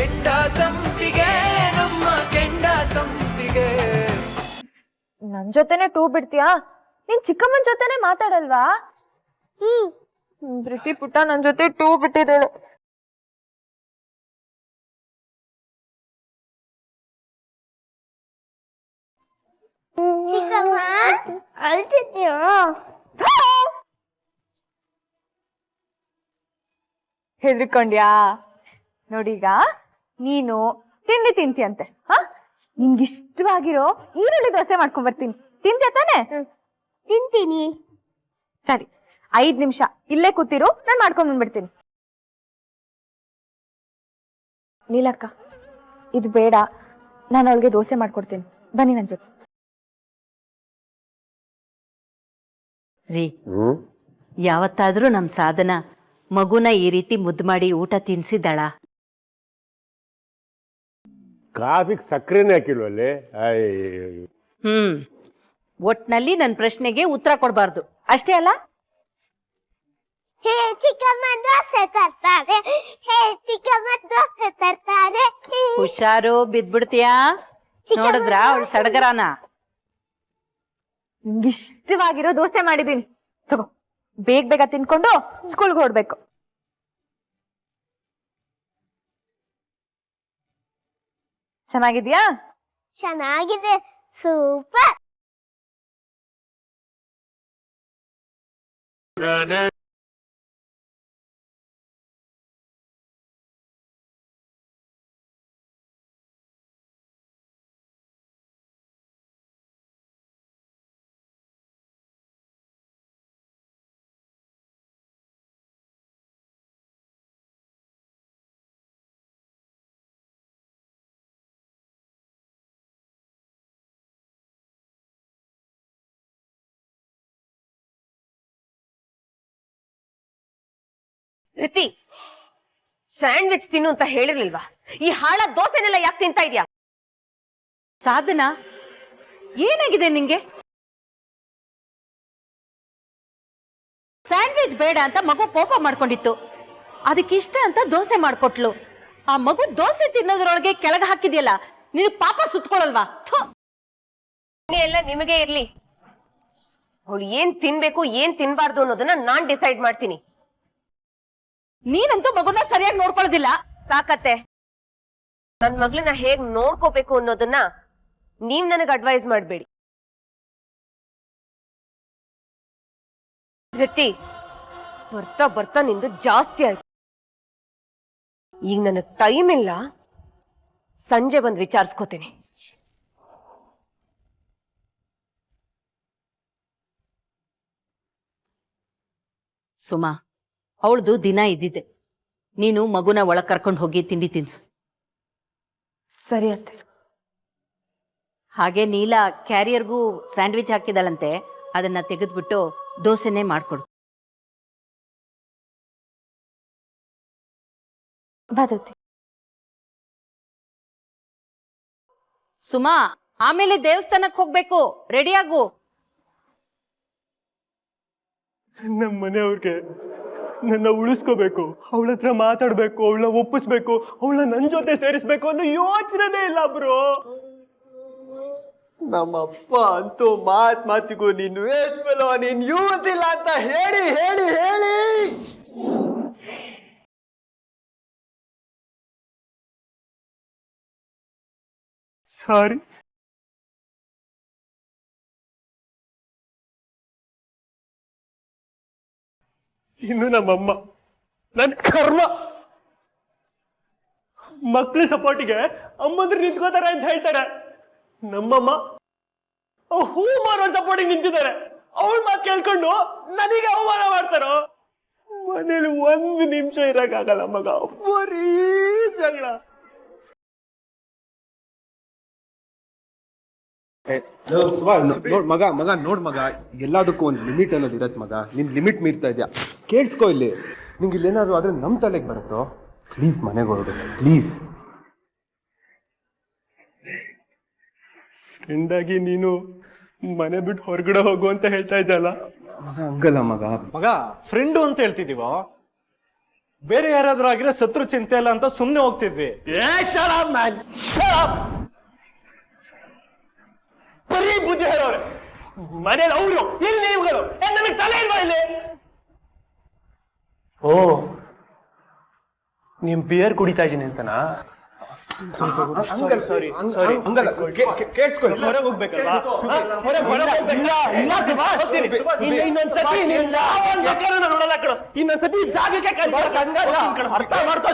ಕೆಂಡ ಸಂಪಿಗೆ ನಮ್ಮ ಕೆಂಡ ಸಂಪಿಗೆ. ನನ್ ಜೊತೆನೆ ಟೂ ಬಿಡ್ತೀಯಾ? ನೀನ್ ಚಿಕ್ಕಮ್ಮನ ಜೊತೆನೆ ಮಾತಾಡಲ್ವಾ? ಪ್ರೀತಿ ಪುಟ್ಟ ನನ್ ಜೊತೆ ಟೂ ಬಿಟ್ಟಿದ್ದಾಳೆ. ಚಿಕ್ಕಮ್ಮ ಅಳ್ತಿದ್ಯಾ? ಹೆದರ್ಕೊಂಡ್ಯಾ? ನೋಡೀಗ ನೀನು ತಿಂಡಿ ತಿಂತೀಯಂತೆ. ನಿನ್ಗಿಷ್ಟವಾಗಿರೋ ಈರುಳ್ಳಿ ದೋಸೆ ಮಾಡ್ಕೊಂಡ್ ಬರ್ತೀನಿ. ತಿಂತೀಯ ತಾನೆ? ತಿಂತೀನಿ. ಸರಿ, 5 ನಿಮಿಷ ಇಲ್ಲೇ ಕೂತಿರು, ನಾನು ಮಾಡ್ಕೊಂಡ್ ಬಂದ್ಬಿಡ್ತೀನಿ. ನೀಲಕ್ಕ, ಇದು ಬೇಡ, ನಾನು ಅವಳಿಗೆ ದೋಸೆ ಮಾಡ್ಕೊಡ್ತೀನಿ. ಬನ್ನಿ ನನ್ ಜೊತೆ. ರೀ, ಯಾವತ್ತಾದ್ರೂ ನಮ್ ಸಾಧನ ಮಗುನ ಈ ರೀತಿ ಮುದ್ದು ಮಾಡಿ ಊಟ ತಿನ್ಸಿದ್ದಾಳ? ಕಾಫಿಗೆ ಸಕ್ಕರೆನೇ ಹಾಕಿಲ್ವಲ್ಲಿ. ಒಟ್ನಲ್ಲಿ ನನ್ನ ಪ್ರಶ್ನೆಗೆ ಉತ್ತರ ಕೊಡಬಾರ್ದು ಅಷ್ಟೇ ಅಲ್ಲ? ಹೇ ಚಿಕ್ಕಮ್ಮ ದೋಸೆ ತರ್ತಾರೆ, ಹೇ ಚಿಕ್ಕಮ್ಮ ದೋಸೆ ತರ್ತಾರೆ. ಹುಷಾರು, ಬಿದ್ಬಿಡ್ತೀಯಾ? ನೋಡಿದ್ರ ಅವಳು ಸಡಗರಾನ? ನಿಂಗಿಷ್ಟವಾಗಿರೋ ದೋಸೆ ಮಾಡಿದೀನಿ, ತಗೋ. ಬೇಗ ಬೇಗ ತಿನ್ಕೊಂಡು ಸ್ಕೂಲ್ಗೆ ಹೊರಡ್ಬೇಕು. ಚೆನ್ನಾಗಿದ್ಯಾ? ಚೆನ್ನಾಗಿದೆ, ಸೂಪರ್. ರಿತಿ, ಸ್ಯಾಂಡ್ವಿಚ್ ತಿನ್ನು ಅಂತ ಹೇಳಿರ್ಲಿಲ್ವಾ? ಈ ಹಾಳ ದೋಸೆನೆಲ್ಲ ಯಾಕೆ ತಿಂತಾ ಇದ್ಯಾ? ಸಾಧನ, ಏನಾಗಿದೆ ನಿಂಗೆ? ಸ್ಯಾಂಡ್ವಿಚ್ ಬೇಡ ಅಂತ ಮಗು ಕೋಪ ಮಾಡ್ಕೊಂಡಿತ್ತು, ಅದಕ್ಕಿಷ್ಟ ಅಂತ ದೋಸೆ ಮಾಡ್ಕೊಟ್ಲು. ಆ ಮಗು ದೋಸೆ ತಿನ್ನೋದ್ರೊಳಗೆ ಕೆಳಗೆ ಹಾಕಿದ್ಯಲ್ಲ, ನಿನ್ ಪಾಪ ಸುತ್ಕೊಳಲ್ವಾ? ಎಲ್ಲ ನಿಮಗೆ ಇರ್ಲಿ. ಅವಳು ಏನ್ ತಿನ್ಬೇಕು ಏನ್ ತಿನ್ಬಾರ್ದು ಅನ್ನೋದನ್ನ ನಾನ್ ಡಿಸೈಡ್ ಮಾಡ್ತೀನಿ. ನೀನಂತೂ ಮಗುನ ಸರಿಯಾಗಿ ನೋಡ್ಕೊಳ್ಳೋದಿಲ್ಲ. ಸಾಕತ್ತೆ. ನನ್ ಮಗಳನ್ನ ಹೇಗ್ ನೋಡ್ಕೋಬೇಕು ಅನ್ನೋದನ್ನ ನೀವ್ ನನಗ್ ಅಡ್ವೈಸ್ ಮಾಡ್ಬೇಡಿ. ಜೊತೆ ಬರ್ತಾ ಬರ್ತಾ ನಿಂದು ಜಾಸ್ತಿ ಆಯ್ತು. ಈಗ ನನಗ್ ಟೈಮ್ ಇಲ್ಲ, ಸಂಜೆ ಬಂದ್ ವಿಚಾರಿಸ್ಕೋತೀನಿ. ಸುಮಾ, ಅವಳದು ದಿನ ಇದ್ದಿದ್ದೆ. ನೀನು ಮಗುನ ಒಳಗ್ ಕರ್ಕೊಂಡು ಹೋಗಿ ತಿಂಡಿ ತಿನ್ಸು. ಸರಿ ಅತ್ತೆ. ಹಾಗೆ ನೀಲ ಕ್ಯಾರಿಯರ್ಗೂ ಸ್ಯಾಂಡ್ವಿಚ್ ಹಾಕಿದಾಳಂತೆ, ಅದನ್ನ ತೆಗೆದ್ಬಿಟ್ಟು ದೋಸೆನೇ ಮಾಡ್ಕೊಡು. ಭದ್ರತೆ. ಸುಮಾ, ಆಮೇಲೆ ದೇವಸ್ಥಾನಕ್ಕೆ ಹೋಗ್ಬೇಕು, ರೆಡಿಯಾಗು. ನಮ್ಮ ಮನೆಯವ್ರಿಗೆ ನನ್ನ ಉಳಿಸ್ಕೋಬೇಕು, ಅವಳ ಹತ್ರ ಮಾತಾಡ್ಬೇಕು, ಅವಳನ್ನ ಒಪ್ಪಿಸ್ಬೇಕು, ಅವಳನ್ನ ನನ್ನ ಜೊತೆ ಸೇರಿಸ್ಬೇಕು ಅನ್ನೋ ಯೋಚನೆ ಇಲ್ಲ ಬ್ರೋ. ನಮ್ಮಪ್ಪ ಅಂತೂ ಮಾತಿಗೂ ನೀನು ವೇಸ್ಟ್ ಫೆಲೋ, ನೀನ್ ಯೂಸ್ ಇಲ್ಲ ಅಂತ ಹೇಳಿ ಹೇಳಿ ಹೇಳಿ ಸಾರಿ. ಇನ್ನು ನಮ್ಮಮ್ಮ ನನ್ನ ಕರ್ಮ. ಮಕ್ಳ ಸಪೋರ್ಟಿಗೆ ಅಮ್ಮಂದ್ರು ನಿಂತ್ಕೋತಾರೆ ಅಂತ ಹೇಳ್ತಾರೆ. ನಮ್ಮಮ್ಮ ಹೂ ಮಾರೋರ್ ಸಪೋರ್ಟಿಗೆ ನಿಂತಿದ್ದಾರೆ. ಅವಳ ಮಾತು ಕೇಳ್ಕೊಂಡು ನನಗೆ ಅವಮಾನ ಮಾಡ್ತಾರೋ. ಮನೇಲಿ 1 ನಿಮಿಷ ಇರಕ್ಕಾಗಲ್ಲ ಮಗ, ಬರೀ ಜಗಳ. ನೋಡ್ ಮಗ ಮಗ ನೋಡ್ ಮಗ, ಎಲ್ಲದಕ್ಕೂ ಒಂದು ಲಿಮಿಟ್ ಅನ್ನೋದು ಇರತ್ತೆ ಮಗ. ನಿನ್ ಲಿಮಿಟ್ ಮೀರ್ತಾ ಇದ್ಯಾ, ಕೇಳಿಸ್ಕೊ ಇಲ್ಲಿ. ನಿಂಗೆ ಇಲ್ಲೇನಾದ್ರು ಆದ್ರೆ ನಮ್ ತಲೆಗೆ ಬರುತ್ತೋ? ಪ್ಲೀಸ್ ಮನೆಗೆ ಹೊರಡು ಪ್ಲೀಸ್. ಫ್ರೆಂಡ್ ಆಗಿ ನೀನು ಮನೆ ಬಿಟ್ಟು ಹೊರಗಡೆ ಹೋಗು ಅಂತ ಹೇಳ್ತಾ ಇದ್ದಲ್ಲ ಮಗ. ಹಂಗಲ್ಲ ಮಗ. ಮಗ, ಫ್ರೆಂಡು ಅಂತ ಹೇಳ್ತಿದೀವೋ? ಬೇರೆ ಯಾರಾದ್ರೂ ಆಗಿರೋ ಸತ್ರು ಚಿಂತೆ ಇಲ್ಲ ಅಂತ ಸುಮ್ಮನೆ ಹೋಗ್ತಿದ್ವಿ. ಬರೀ ಬುದ್ಧಿ ಹೇಳೋರೆ ಮನೇಲಿ ಅವರು ಇಲ್ಲಿ ನೀವುಗಳು ನನಗೆ ತಲೆ ಇಲ್ವಾ ಇಲ್ಲಿ? ಓ ನೀನ್ ಬಿಯರ್ ಕುಡಿತಾ ಇದೀನಿ ಅಂತನಾ? ಹೊರಗೆ ಹೋಗ್ಬೇಕಲ್ಲ? ನೋಡಲ್ಲ ಕಣ, ಇನ್ನೊಂದ್ಸತಿ ಜಾಗಕ್ಕೆ ಅರ್ಥ ಮಾಡ್ಕೋ.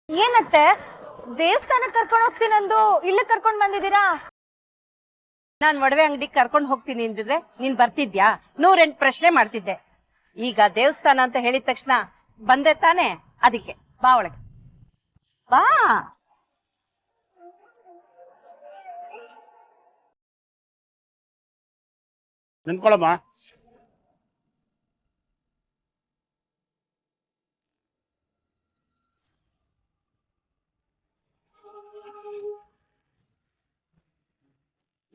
ಏನತ್ತೆ ದೇವಸ್ಥಾನಕ್ಕೆ ಕರ್ಕೊಂಡು ಹೋಗ್ತೀನಂದು ಇಲ್ಲಿ ಕರ್ಕೊಂಡ್ ಬಂದಿದ್ದೀರಾ? ನಾನ್ ಒಡವೆ ಅಂಗಡಿಗೆ ಕರ್ಕೊಂಡು ಹೋಗ್ತೀನಿ ಅಂದಿದ್ರೆ ನೀನ್ ಬರ್ತಿದ್ಯಾ? 108 ಪ್ರಶ್ನೆ ಮಾಡ್ತಿದ್ದೆ. ಈಗ ದೇವಸ್ಥಾನ ಅಂತ ಹೇಳಿದ ತಕ್ಷಣ ಬಂದೆ ತಾನೆ, ಅದಕ್ಕೆ ಬಾ ಒಳಗೆ ಬಾ. ನಿಂತ್ಕೊಳಮ್ಮ.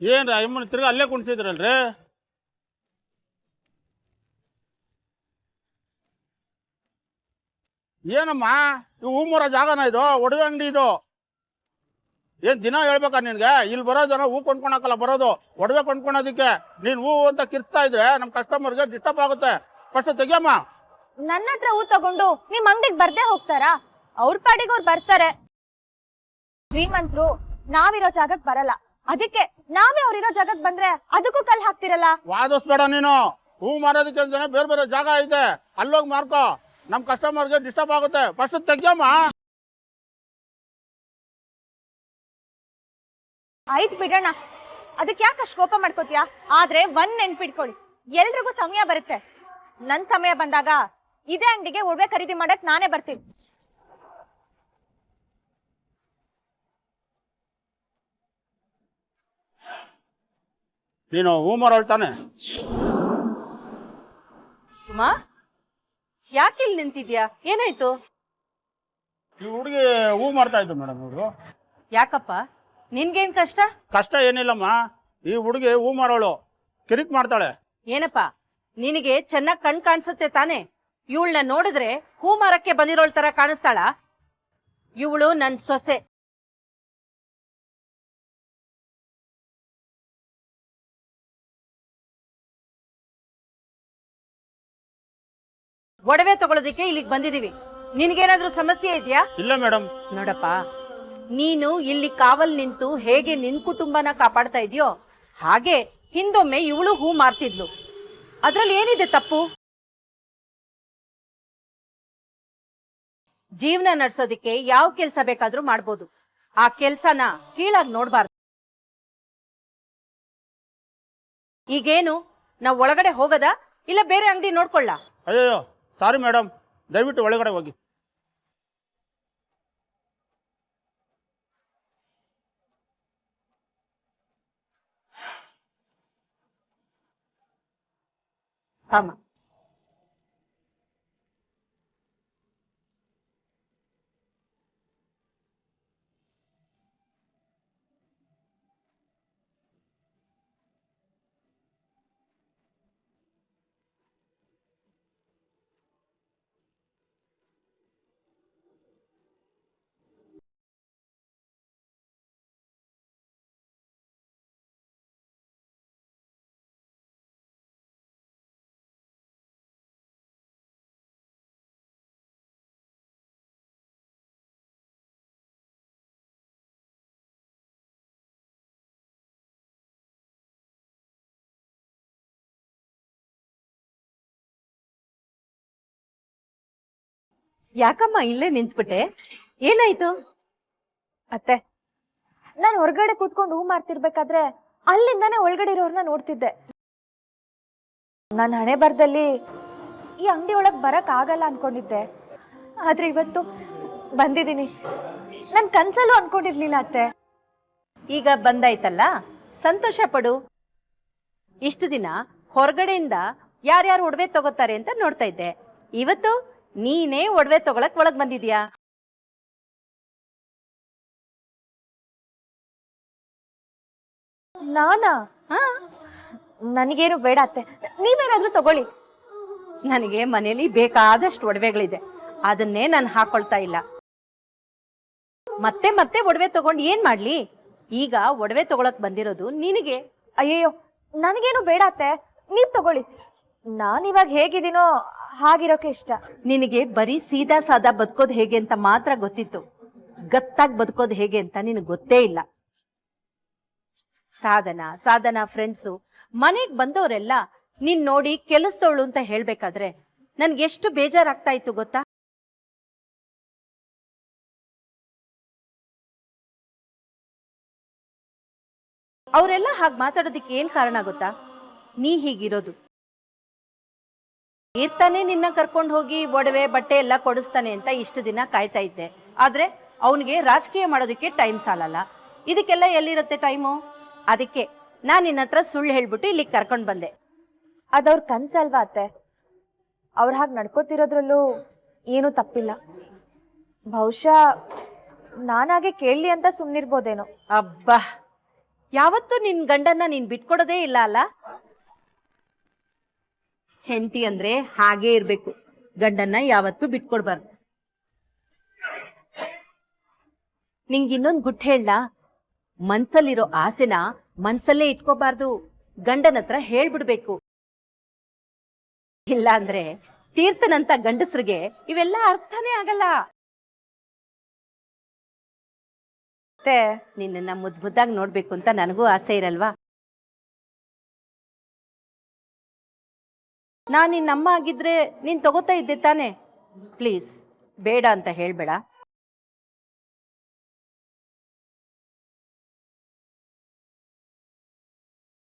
ಏನ್ರ ಅಮ್ಮನ ತಿರ್ಗಾ ಅಲ್ಲೇ ಕುಣಿಸಿದ್ರಲ್ರಿ? ಏನಮ್ಮ ಇವು ಹೂ ಮರ ಜಾಗನ ಇದು? ಒಡವೆ ಅಂಗಡಿ ಇದು. ಏನ್ ದಿನ ಹೇಳ್ಬೇಕಾ ನಿನ್ಗೆ? ಇಲ್ಲಿ ಬರೋ ಜನ ಹೂ ಕೊಂಡ್ಕೊಳಕಲ್ಲ ಬರೋದು, ಒಡವೆ ಕೊಂಡ್ಕೊಳೋದಿಕ್ಕೆ. ನೀನ್ ಹೂ ಅಂತ ಕಿರ್ಚ್ತಾ ಇದ್ರೆ ನಮ್ ಕಸ್ಟಮರ್ಗೆ ಡಿಸ್ಟರ್ಬ್ ಆಗುತ್ತೆ. ಫಸ್ಟ್ ತೆಗಿಯಮ್ಮ. ನನ್ನ ಹತ್ರ ಹೂ ತಗೊಂಡು ನಿಮ್ ಅಂಗಡಿಗೆ ಬರ್ದೇ ಹೋಗ್ತಾರಾ? ಅವ್ರ ಪಾಡಿಗೆ ಅವ್ರು ಬರ್ತಾರೆ. ಶ್ರೀಮಂತರು ನಾವಿರೋ ಜಾಗಕ್ಕೆ ಬರಲ್ಲ, ಅದಕ್ಕೆ ನಾವೇ ಅವ್ರಿರೋ ಜಾಗಕ್ಕೆ ಬಂದ್ರೆ ಅದಕ್ಕೂ ಕಲ್ ಹಾಕ್ತಿರಲ್ಲ. ವಾದಿಸ್ಬೇಡ ನೀನು. ಹೂ ಮಾರೋದಕ್ಕೆ ಅಂತಾನೆ ಬೇರೆ ಬೇರೆ ಜಾಗ ಐತೆ, ಅಲ್ಲೋಗಿ ಮಾರ್ಕೋ. ನಮ್ ಕಸ್ಟಮರ್ಗೆ ಡಿಸ್ಟರ್ಬ್ ಆಗುತ್ತೆ. ಫಸ್ಟ್ ತೆಗಿಯಮ್ಮ. ಆಯ್ತು ಬಿಡೋಣ, ಅದಕ್ಕೆ ಯಾಕೆ ಅಷ್ಟು ಕೋಪ ಮಾಡ್ಕೋತೀಯಾ? ಆದ್ರೆ ಒಂದ್ ನೆನ್ಪಿಟ್ಕೊಳ್ಳಿ, ಎಲ್ರಿಗೂ ಸಮಯ ಬರುತ್ತೆ. ನನ್ ಸಮಯ ಬಂದಾಗ ಇದೇ ಅಂಗಡಿಗೆ ಒಡವೆ ಖರೀದಿ ಮಾಡಕ್ ನಾನೇ ಬರ್ತೀನಿ. ನೀನು ಹೂ ಮಾರೋಳ್ತಾನೆ. ಸುಮಾ, ಯಾಕೆ ಇಲ್ಲಿ ನಿಂತಿದ್ಯಾ? ಏನಾಯ್ತು? ಈ ಹುಡುಗಿ ಹೂ ಮಾರ್ತಾ ಇದ್ದು ಮೇಡಮ್. ಇವರು ಯಾಕಪ್ಪ, ನಿನ್ಗೇನ್ ಕಷ್ಟ? ಕಷ್ಟ ಏನಿಲ್ಲಮ್ಮ. ಈ ಹುಡುಗಿ ಹೂ ಮಾರೋಳು, ಕಿರಿಕ್ ಮಾಡ್ತಾಳೆ. ಏನಪ್ಪ, ನಿನಗೆ ಚೆನ್ನಾಗ್ ಕಣ್ ಕಾಣಿಸುತ್ತೆ ತಾನೆ? ಇವಳನ್ನ ನೋಡಿದ್ರೆ ಹೂ ಮಾರಕ್ಕೆ ಬಂದಿರೋಳ್ ತರ ಕಾಣಿಸ್ತಾಳ? ಇವಳು ನನ್ ಸೊಸೆ. ಒಡವೆ ತಗೊಳ್ಳೋದಿಕ್ಕೆ ಇಲ್ಲಿಗೆ ಬಂದಿದೀವಿ. ನಿನ್ಗೇನಾದ್ರೂ ಸಮಸ್ಯೆ ಇದೆಯಾ? ಇಲ್ಲ ಮೇಡಮ್. ನೋಡಪ್ಪ, ನೀನು ಇಲ್ಲಿ ಕಾವಲ್ ನಿಂತು ಹೇಗೆ ನಿನ್ ಕುಟುಂಬನ ಕಾಪಾಡ್ತಾ ಇದೆಯೋ ಹಾಗೆ ಹಿಂದೊಮ್ಮೆ ಇವಳು ಹೂ ಮಾರ್ತಿದ್ಲು. ಅದ್ರಲ್ಲಿ ಏನಿದೆ ತಪ್ಪು? ಜೀವನ ನಡ್ಸೋದಿಕ್ಕೆ ಯಾವ ಕೆಲ್ಸ ಬೇಕಾದ್ರೂ ಮಾಡ್ಬೋದು, ಆ ಕೆಲ್ಸನ ಕೀಳಾಗಿ ನೋಡ್ಬಾರ್ದು. ಈಗೇನು, ನಾವ್ ಒಳಗಡೆ ಹೋಗದಾ ಇಲ್ಲ ಬೇರೆ ಅಂಗಡಿ ನೋಡ್ಕೊಳ್ಳ? ಅಯ್ಯೋ ಸಾರಿ ಮೇಡಮ್, ದಯವಿಟ್ಟು ಒಳಗಡೆ ಹೋಗಿ. ಆಮ ಯಾಕಮ್ಮ ಇಲ್ಲೇ ನಿಂತ್ಬಿಟ್ಟೆ? ಏನಾಯ್ತು? ಅತ್ತೆ, ನಾನು ಹೊರಗಡೆ ಕೂತ್ಕೊಂಡು ಹೂ ಮಾರ್ತಿರ್ಬೇಕಾದ್ರೆ ಅಲ್ಲಿಂದಾನೇ ಒಳಗಡೆ ಇರೋರ್ನ ನೋಡ್ತಿದ್ದೆ. ನನ್ನ ಹಣೆ ಬರದಲ್ಲಿ ಈ ಅಂಗಡಿ ಒಳಗೆ ಬರಕ್ ಆಗಲ್ಲ ಅನ್ಕೊಂಡಿದ್ದೆ, ಆದ್ರೆ ಇವತ್ತು ಬಂದಿದ್ದೀನಿ. ನನ್ ಕನ್ಸಲ್ಲೂ ಅನ್ಕೊಂಡಿರ್ಲಿಲ್ಲ ಅತ್ತೆ. ಈಗ ಬಂದಾಯ್ತಲ್ಲ, ಸಂತೋಷ ಪಡು. ಇಷ್ಟು ದಿನ ಹೊರಗಡೆಯಿಂದ ಯಾರ್ಯಾರು ಒಡವೆ ತಗೋತಾರೆ ಅಂತ ನೋಡ್ತಾ ಇದ್ದೆ, ಇವತ್ತು ನೀನೇ ಒಡವೆ ತಗೊಳಕ್ ಒಳಗ್ ಬಂದಿದ್ಯಾ. ನಾನಾ? ಹಾ, ನನಗೇನು ಬೇಡ ಅತ್ತೆ, ನೀವೇನಾದ್ರೂ ತಗೊಳ್ಳಿ. ನನಗೆ ಮನೇಲಿ ಬೇಕಾದಷ್ಟು ಒಡವೆಗಳಿದೆ, ಅದನ್ನೇ ನಾನು ಹಾಕೊಳ್ತಾ ಇಲ್ಲ. ಮತ್ತೆ ಮತ್ತೆ ಒಡವೆ ತಗೊಂಡು ಏನ್ ಮಾಡ್ಲಿ? ಈಗ ಒಡವೆ ತಗೊಳಕ್ ಬಂದಿರೋದು ನಿನಗೆ. ಅಯ್ಯಯ್ಯೋ, ನನಗೇನು ಬೇಡ ಅತ್ತೆ, ನೀವ್ ತಗೊಳ್ಳಿ. ನಾನಿವಾಗ ಹೇಗಿದ್ದೀನೋ ಹಾಗಿರೋಕೆ ಇಷ್ಟ. ನಿನಗೆ ಬರೀ ಸೀದಾ ಸಾದಾ ಬದುಕೋದು ಹೇಗೆ ಅಂತ ಮಾತ್ರ ಗೊತ್ತಿತ್ತು, ಗತ್ತಾಗಿ ಬದುಕೋದು ಹೇಗೆ ಅಂತ ನಿನಗೆ ಗೊತ್ತೇ ಇಲ್ಲ. ಸಾಧನಾ ಫ್ರೆಂಡ್ಸು ಮನೆಗ್ ಬಂದವರೆಲ್ಲ ನೀನ್ ನೋಡಿ ಕೆಲಸದವಳು ಅಂತ ಹೇಳ್ಬೇಕಾದ್ರೆ ನನ್ಗೆಷ್ಟು ಬೇಜಾರಾಗ್ತಾ ಇತ್ತು ಗೊತ್ತಾ? ಅವರೆಲ್ಲ ಹಾಗೆ ಮಾತಾಡೋದಿಕ್ಕೆ ಏನ್ ಕಾರಣ ಗೊತ್ತಾ? ನೀ ಹೀಗಿರೋದು. ಇರ್ತಾನೆ ನಿನ್ನ ಕರ್ಕೊಂಡು ಹೋಗಿ ಒಡವೆ ಬಟ್ಟೆ ಎಲ್ಲ ಕೊಡಿಸ್ತಾನೆ ಅಂತ ಇಷ್ಟು ದಿನ ಕಾಯ್ತಾ ಇದ್ದೆ. ಆದ್ರೆ ಅವನಿಗೆ ರಾಜಕೀಯ ಮಾಡೋದಕ್ಕೆ ಟೈಮ್ ಸಾಲಲ್ಲ. ಇದಕ್ಕೆಲ್ಲ ಎಲ್ಲಿರುತ್ತೆ ಟೈಮು? ಅದಕ್ಕೆ ನಾನು ನಿನ್ನ ಹತ್ರ ಸುಳ್ಳು ಹೇಳ್ಬಿಟ್ಟು ಇಲ್ಲಿಗೆ ಕರ್ಕೊಂಡು ಬಂದೆ. ಅದವ್ರ ಕನ್ಸಲ್ವಾ ಅತ್ತೆ? ಅವ್ರ ಹಾಗೆ ನಡ್ಕೋತಿರೋದ್ರಲ್ಲೂ ಏನೂ ತಪ್ಪಿಲ್ಲ. ಬಹುಶಃ ನಾನಾಗೆ ಕೇಳಲಿ ಅಂತ ಸುಮ್ಮನಿರ್ಬೋದೇನೋ. ಅಬ್ಬಾ, ಯಾವತ್ತೂ ನಿನ್ ಗಂಡನ್ನ ನೀನ್ ಬಿಟ್ಕೊಡೋದೇ ಇಲ್ಲ ಅಲ್ಲ? ಹೆಂಡತಿ ಅಂದ್ರೆ ಹಾಗೇ ಇರ್ಬೇಕು, ಗಂಡನ್ನ ಯಾವತ್ತೂ ಬಿಟ್ಕೊಡ್ಬಾರ್ದು. ನಿಂಗೆ ಇನ್ನೊಂದು ಗುಟ್ಟು ಹೇಳ, ಮನ್ಸಲ್ಲಿರೋ ಆಸೆನ ಮನ್ಸಲ್ಲೇ ಇಟ್ಕೋಬಾರ್ದು, ಗಂಡನ ಹತ್ರ ಹೇಳ್ಬಿಡ್ಬೇಕು. ಇಲ್ಲ ಅಂದ್ರೆ ತೀರ್ಥನಂತ ಗಂಡಸ್ರಿಗೆ ಇವೆಲ್ಲ ಅರ್ಥನೇ ಆಗಲ್ಲ. ನಿನ್ನ ಮುದ್ದಾಗಿ ನೋಡ್ಬೇಕು ಅಂತ ನನಗೂ ಆಸೆ ಇರಲ್ವಾ? ನಾನ್ ನಿನ್ನಮ್ಮ ಆಗಿದ್ರೆ ನೀನ್ ತಗೋತಾ ಇದ್ದೆ ತಾನೆ? ಪ್ಲೀಸ್ ಬೇಡ ಅಂತ ಹೇಳ್ಬೇಡ.